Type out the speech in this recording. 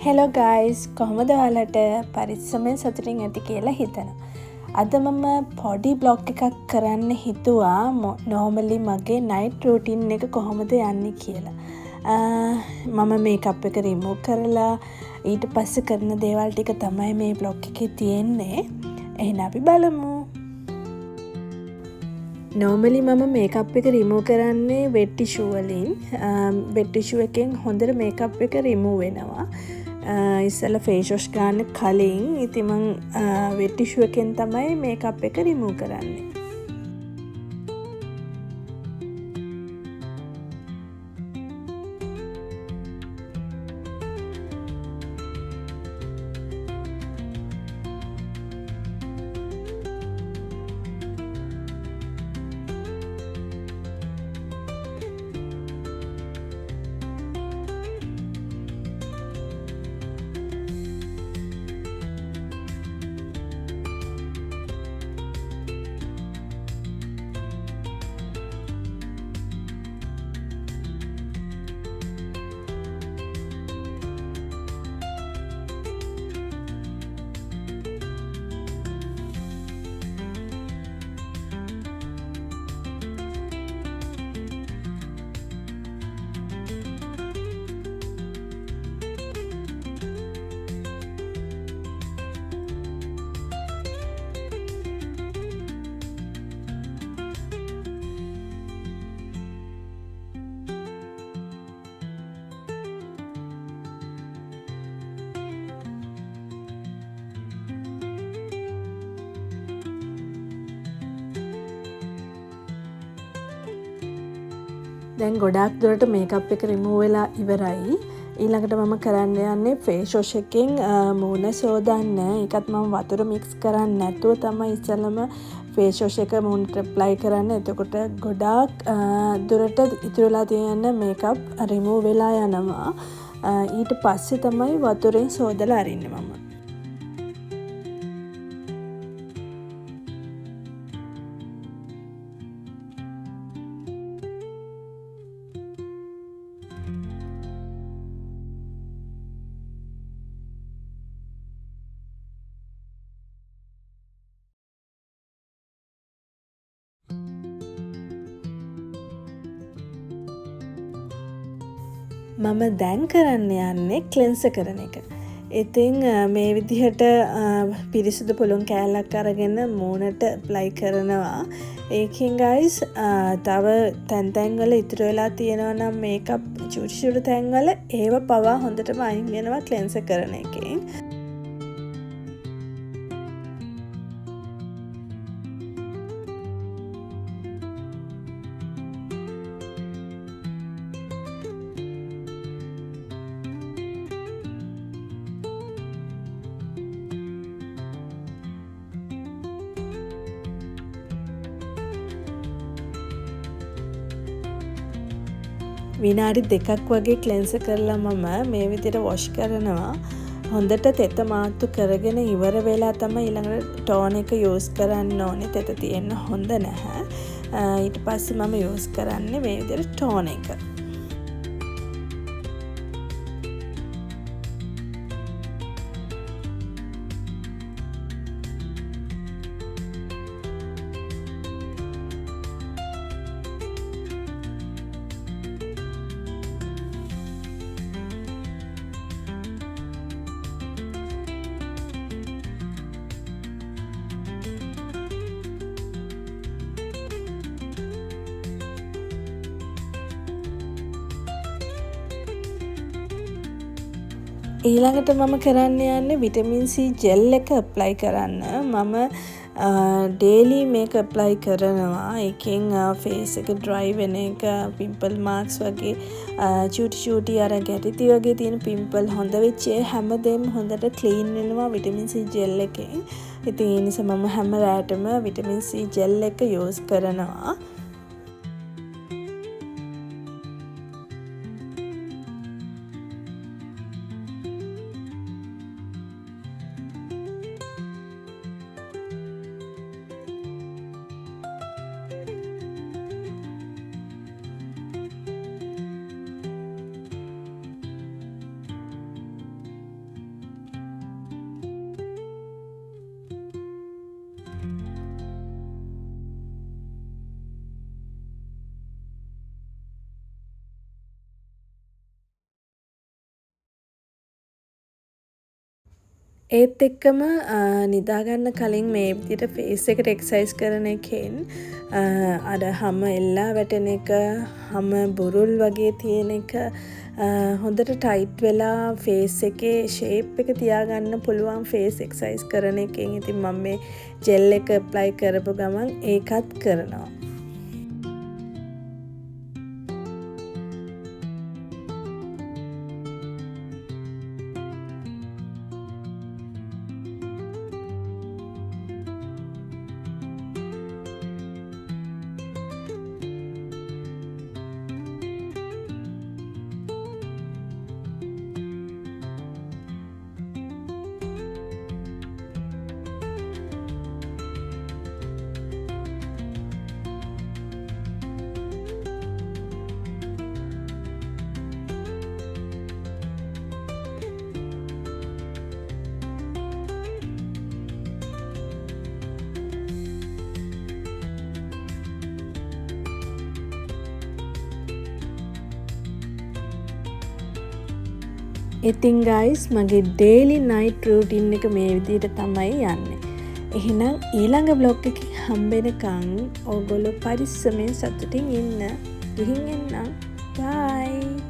Hello guys කොහොමද ඔයාලට පරිස්සමෙන් සතුටින් ඇති කියලා හිතනවා. අද මම පොඩි බ්ලොග් එකක් කරන්න හිතුවා නෝමලි මගේ නයිට් රූටින් එක කොහොමද යන්නේ කියලා. මම මේකප් එක රිමූව් කරලා ඊට පස්සේ කරන දේවල් ටික තමයි මේ බ්ලොග් එකේ තියෙන්නේ. එහෙනම් අපි බලමු. නෝමලි මම මේකප් එක රිමූව් කරන්නේ වෙට් ටිෂූ වලින්. වෙට් ටිෂූ එකෙන් හොඳට මේකප් එක රිමූව් වෙනවා. ඉස්සෙල්ලා ෆේස් වොෂ් ගන්න කලින් ඉතින් මං වෙට් ටිෂූ එකෙන් තමයි මේකප් එක රිමූව් කරන්නේ. දැන් ගොඩාක් දුරට මේකප් එක රිමූව් වෙලා ඉවරයි. ඊළඟට මම කරන්න යන්නේ ෆේස් වොෂ් එකෙන් මූණ සෝදන්න. ඒකත් මම වතුර මික්ස් කරන්නේ නැතුව තමයි ඉස්සෙල්ලම ෆේස් වොෂ් එක මූණට ඇප්ලයි කරන්න. එතකොට ගොඩාක් දුරට ඉතුරු වෙලා තියෙන මේකප් රිමූව් වෙලා යනවා. ඊට පස්සේ තමයි වතුරෙන් සෝදලා අරින්නේ මම. මම දැන් කරන්න යන්නේ ක්ලෙන්සර් කරන එක. ඉතින් මේ විදිහට පිරිසිදු පුළුන් කෑල්ලක් අරගෙන මූණට ඇප්ලයි කරනවා. ඒකෙන් ගයිස් තව තැන් වල ඉතුරු වෙලා තියෙනවා නම් මේකප් චුටි තැන් වල ඒව පවා හොඳටම අයින් වෙනවා ක්ලෙන්සර් කරන එකෙන්. විනාඩි 2ක් වගේ ක්ලෙන්සර් කරලා මම මේ විදිහට වොෂ් කරනවා. හොඳට තෙත මාත්තු කරගෙන ඉවර වෙලා තමයි ඊළඟට ටෝන් එක යූස් කරන්න ඕනේ. තෙත තියෙන්න හොඳ නැහැ. ඊට පස්සේ මම යූස් කරන්නේ මේ විදිහට ටෝන් එක. ඊළඟට මම කරන්න යන්නේ විටමින් C ජෙල් එක ඇප්ලයි කරන්න. මම ඩේලි මේක ඇප්ලයි කරනවා. ඒකෙන් ෆේස් එක ඩ්‍රයි වෙන එක, පිම්පල් මාර්ක්ස් වගේ චූටි අර ගැටිති වගේ තියෙන පිම්පල් හොඳ වෙච්ච හැමදේම හොඳට ක්ලීන් වෙනවා විටමින් C ජෙල් එකෙන්. ඉතින් ඒ නිසා මම හැම රැටම විටමින් C ජෙල් එක යූස් කරනවා. ඒත් එක්කම නිදාගන්න කලින් මේ විදිහට ෆේස් එකට එක්සර්සයිස් කරන එකෙන් අර හැම එල්ලා වැටෙන එක, හැම බුරුල් වගේ තියෙන එක හොඳට ටයිට් වෙලා ෆේස් එකේ ෂේප් එක තියාගන්න පුළුවන් ෆේස් එක්සර්සයිස් කරන එකෙන්. ඉතින් මම මේ ජෙල් එක ඇප්ලයි කරපු ගමන් ඒකත් කරනවා. ඉතින් guys මගේ daily night routine එක මේ විදිහට තමයි යන්නේ. එහෙනම් ඊළඟ vlog එකකින් හම්බෙනකන් ඕගොල්ලෝ පරිස්සමෙන් සතුටින් ඉන්න. ගිහින් එන්න. bye.